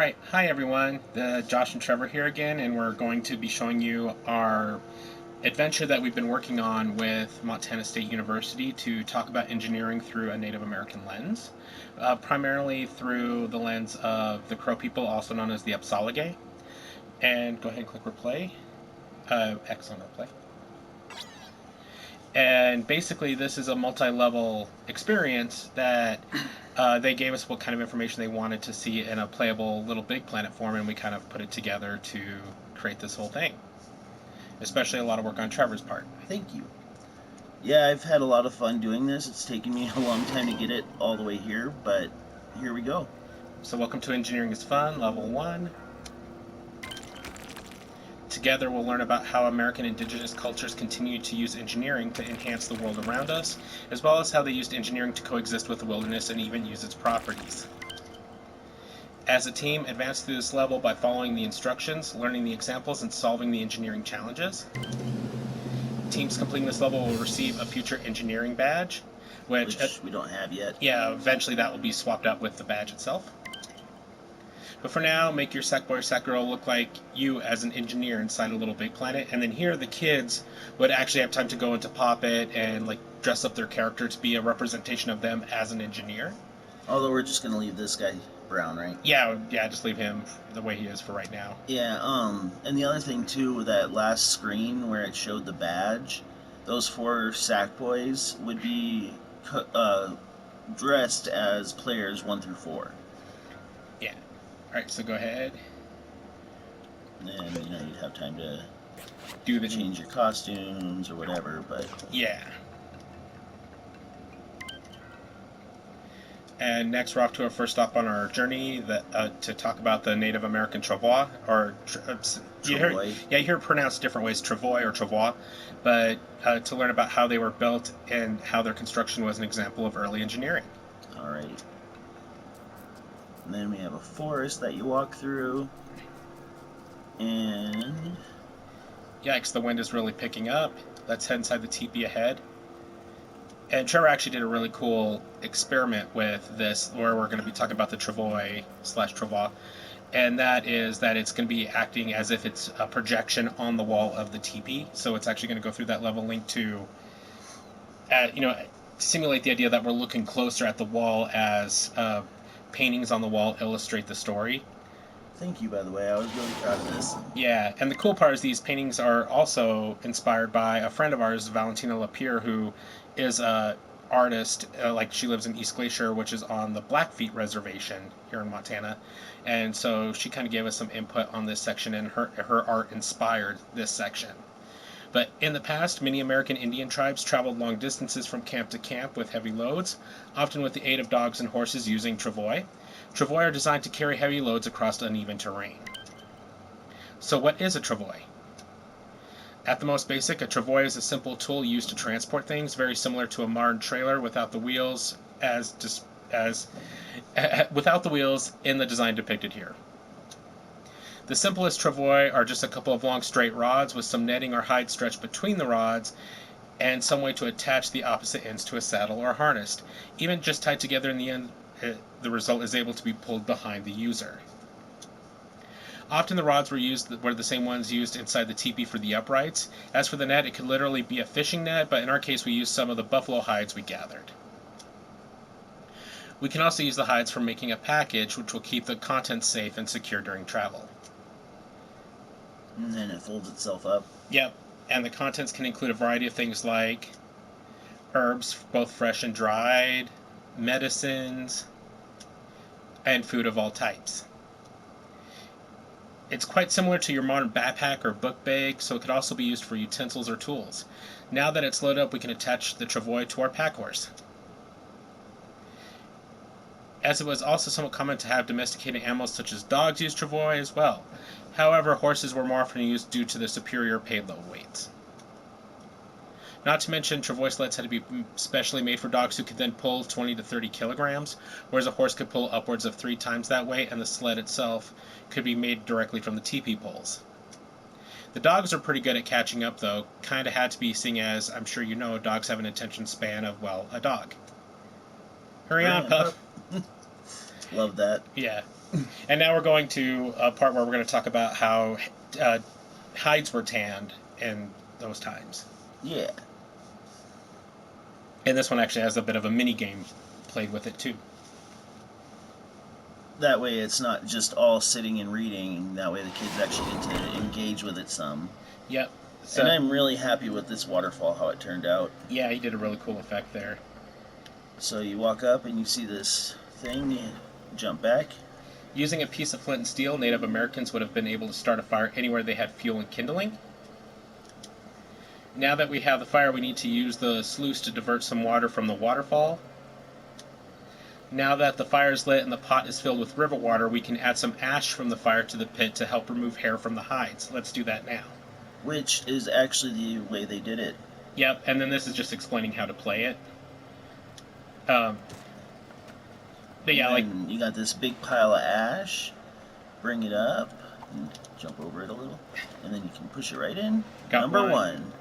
Right, hi everyone. Josh and Trevor here again, and we're going to be showing you our adventure that we've been working on with Montana State University to talk about engineering through a Native American lens, primarily through the lens of the Crow people, also known as the Apsaligay. And go ahead and click replay. X on replay. And basically, this is a multi-level experience that they gave us what kind of information they wanted to see in a playable LittleBigPlanet form, and we kind of put it together to create this whole thing. Especially a lot of work on Trevor's part. Thank you. Yeah, I've had a lot of fun doing this. It's taken me a long time to get it all the way here, but here we go. So welcome to Engineering is Fun, Level 1. Together we'll learn about how American Indigenous cultures continue to use engineering to enhance the world around us, as well as how they used engineering to coexist with the wilderness and even use its properties. As a team, advance through this level by following the instructions, learning the examples, and solving the engineering challenges. Teams completing this level will receive a future engineering badge, which we don't have yet. Yeah, eventually that will be swapped out with the badge itself. But for now, make your Sackboy or Sackgirl look like you as an engineer inside a LittleBigPlanet, and then here the kids would actually have time to go into Poppet and like dress up their character to be a representation of them as an engineer. Although we're just gonna leave this guy brown, right? Yeah, just leave him the way he is for right now. Yeah, and the other thing too, with that last screen where it showed the badge, those 4 Sackboys would be dressed as players 1 through 4. Yeah. Alright, so go ahead. And you'd have time to change your costumes or whatever, but yeah. And next, we're off to our first stop on our journey to talk about the Native American travois, or you hear it pronounced different ways, travois or travois, but to learn about how they were built and how their construction was an example of early engineering. All right. And then we have a forest that you walk through, and yikes, the wind is really picking up. Let's head inside the teepee ahead. And Trevor actually did a really cool experiment with this, where we're going to be talking about the travois, and that is that it's going to be acting as if it's a projection on the wall of the teepee. So it's actually going to go through that level link to, simulate the idea that we're looking closer at the wall as paintings on the wall illustrate the story. Thank you, by the way. I was really proud of this. Yeah, and the cool part is these paintings are also inspired by a friend of ours, Valentina Lapierre, who is a artist. She lives in East Glacier, which is on the Blackfeet Reservation here in Montana, and so she kind of gave us some input on this section, and her art inspired this section. But in the past, many American Indian tribes traveled long distances from camp to camp with heavy loads, often with the aid of dogs and horses using travois. Travois are designed to carry heavy loads across uneven terrain. So what is a travois? At the most basic, a travois is a simple tool used to transport things, very similar to a modern trailer without the wheels without the wheels in the design depicted here. The simplest travois are just a couple of long straight rods with some netting or hide stretched between the rods and some way to attach the opposite ends to a saddle or harness. Even just tied together in the end, the result is able to be pulled behind the user. Often the rods were the same ones used inside the teepee for the uprights. As for the net, it could literally be a fishing net, but in our case we used some of the buffalo hides we gathered. We can also use the hides for making a package, which will keep the contents safe and secure during travel. And then it folds itself up. Yep, and the contents can include a variety of things like herbs, both fresh and dried, medicines, and food of all types. It's quite similar to your modern backpack or book bag, so it could also be used for utensils or tools. Now that it's loaded up, we can attach the travois to our pack horse. As it was also somewhat common to have domesticated animals such as dogs use travois as well. However, horses were more often used due to the superior payload weights. Not to mention, travois sleds had to be specially made for dogs who could then pull 20 to 30 kilograms, whereas a horse could pull upwards of 3 times that weight, and the sled itself could be made directly from the teepee poles. The dogs are pretty good at catching up, though. Kind of had to be, seeing as, I'm sure you know, dogs have an attention span of, well, a dog. Hurry on, Puff. Love that. Yeah. And now we're going to a part where we're going to talk about how hides were tanned in those times. Yeah. And this one actually has a bit of a mini game played with it too. That way it's not just all sitting and reading. That way the kids actually get to engage with it some. Yep. So, And I'm really happy with this waterfall, how it turned out. yeah, he did a really cool effect there. So you walk up and you see this thing, you jump back. Using a piece of flint and steel, Native Americans would have been able to start a fire anywhere they had fuel and kindling. Now that we have the fire, we need to use the sluice to divert some water from the waterfall. Now that the fire is lit and the pot is filled with river water, we can add some ash from the fire to the pit to help remove hair from the hides. Let's do that now. Which is actually the way they did it. Yep, and then this is just explaining how to play it. But yeah, like, you got this big pile of ash. Bring it up and jump over it a little, and then you can push it right in. Got Number one. one.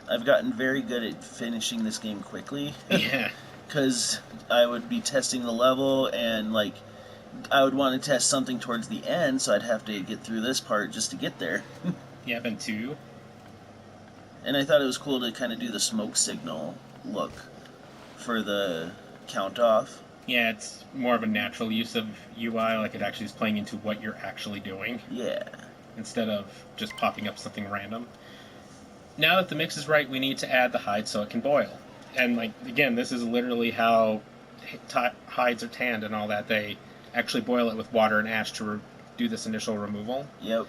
I've gotten very good at finishing this game quickly. Yeah. Because I would be testing the level, and like I would want to test something towards the end, so I'd have to get through this part just to get there. Yeah, and two. And I thought it was cool to kind of do the smoke signal look for the count off. Yeah, it's more of a natural use of UI, like it actually is playing into what you're actually doing. Yeah. Instead of just popping up something random. Now that the mix is right, we need to add the hide so it can boil. And like again, this is literally how hides are tanned and all that. They actually boil it with water and ash to do this initial removal. Yep.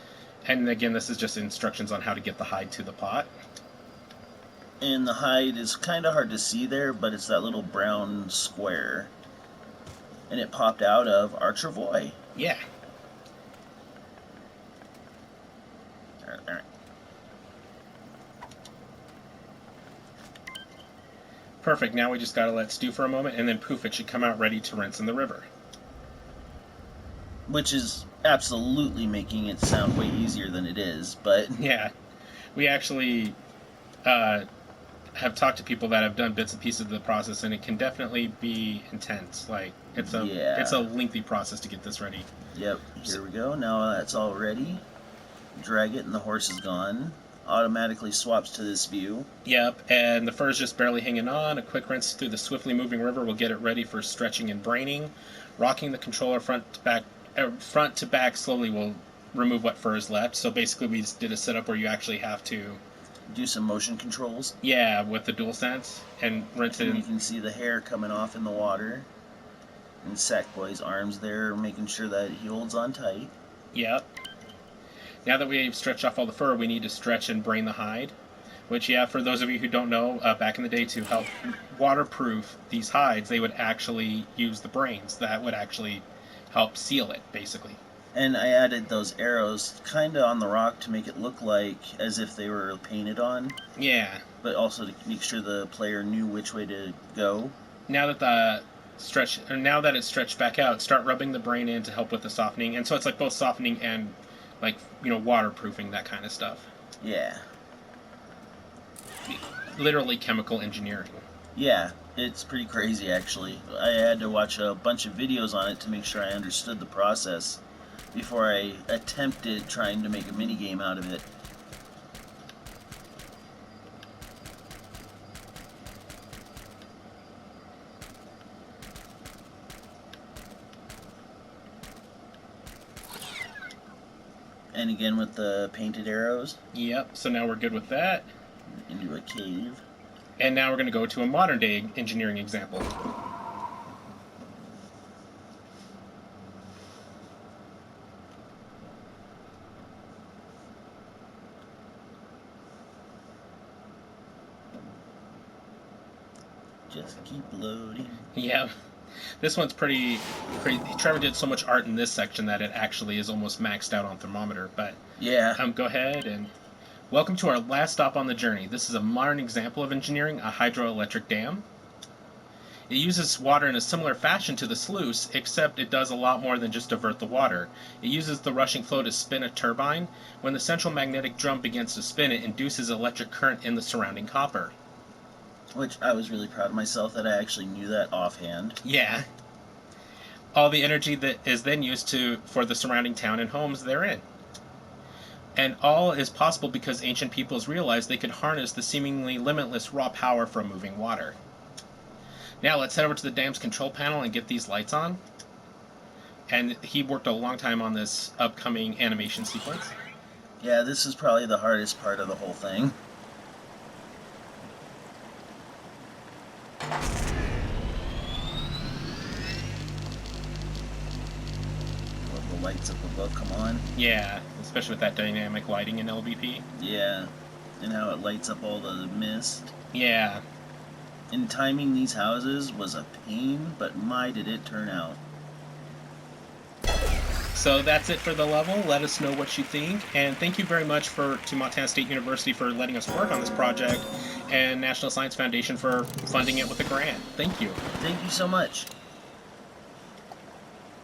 And again, this is just instructions on how to get the hide to the pot. And the hide is kind of hard to see there, but it's that little brown square. And it popped out of our travois. Yeah. Alright. Perfect. Now we just gotta let it stew for a moment, and then poof, it should come out ready to rinse in the river. Which is absolutely making it sound way easier than it is, but Yeah. We actually have talked to people that have done bits and pieces of the process, and it can definitely be intense. Like it's a lengthy process to get this ready. Yep. Here we go. Now that's all ready. Drag it, and the horse is gone. Automatically swaps to this view. Yep, and the fur is just barely hanging on. A quick rinse through the swiftly moving river will get it ready for stretching and braining. Rocking the controller front to back slowly will remove what fur is left. So basically, we just did a setup where you actually have to do some motion controls. Yeah, with the DualSense and rinse it. And you can see the hair coming off in the water. And Sackboy's arms there, making sure that he holds on tight. Yep. Now that we've stretched off all the fur, we need to stretch and brain the hide. Which, yeah, for those of you who don't know, back in the day to help waterproof these hides, they would actually use the brains. That would actually help seal it, basically. And I added those arrows kind of on the rock to make it look like as if they were painted on. Yeah. But also to make sure the player knew which way to go. Now that it's stretched back out, start rubbing the brain in to help with the softening. And so it's like both softening and like, waterproofing, that kind of stuff. Yeah. Literally chemical engineering. Yeah, it's pretty crazy actually. I had to watch a bunch of videos on it to make sure I understood the process before I attempted trying to make a minigame out of it. And again with the painted arrows. Yep, so now we're good with that. Into a cave. And now we're going to go to a modern day engineering example. Just keep loading. Yeah. This one's pretty. Trevor did so much art in this section that it actually is almost maxed out on thermometer. But yeah, go ahead and welcome to our last stop on the journey. This is a modern example of engineering a hydroelectric dam. It uses water in a similar fashion to the sluice, except it does a lot more than just divert the water. It uses the rushing flow to spin a turbine. When the central magnetic drum begins to spin, it induces electric current in the surrounding copper. Which I was really proud of myself that I actually knew that offhand. Yeah. All the energy that is then used for the surrounding town and homes therein. And all is possible because ancient peoples realized they could harness the seemingly limitless raw power from moving water. Now let's head over to the dam's control panel and get these lights on. And he worked a long time on this upcoming animation sequence. Yeah, this is probably the hardest part of the whole thing. Love the lights up above come on. Yeah, especially with that dynamic lighting in LBP. Yeah, and how it lights up all the mist. Yeah. And timing these houses was a pain, but my did it turn out. So that's it for the level. Let us know what you think, and thank you very much to Montana State University for letting us work on this project, and National Science Foundation for funding it with a grant. Thank you. Thank you so much.